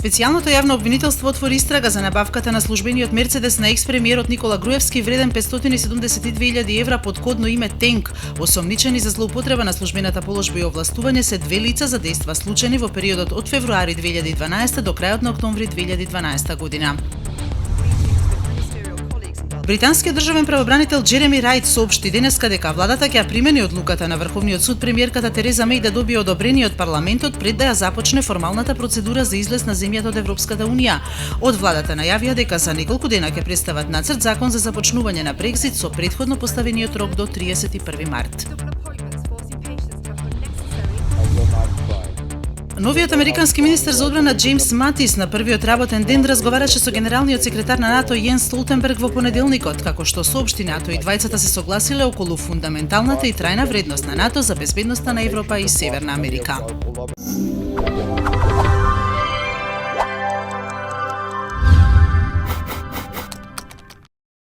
Специјалното јавно обвинителство отвори истрага за набавката на службениот Мерцедес на екс-премиерот Никола Груевски вреден 572.000 евра под кодно име Тенк. Осомничени за злоупотреба на службената положба и овластување се две лица за дејства случајни во периодот од февруари 2012 до крајот на октомври 2012 година. Британскиот државен правобранител Джереми Рајт соопшти денеска дека владата ќе ја примени одлуката на Врховниот суд премиерката Тереза Меј да добие одобрение од парламентот пред да ја започне формалната процедура за излез на земјата од Европската унија. Од владата најавија дека за неколку дена ќе представат нацрт закон за започнување на Брекзит со претходно поставениот рок до 31 март. Новиот американски министер за одбрана Џејмс Матис на првиот работен ден разговараше со генералниот секретар на НАТО Јенс Столтенберг во понеделникот, како што соопшти НАТО и двајцата се согласиле околу фундаменталната и трајна вредност на НАТО за безбедноста на Европа и Северна Америка.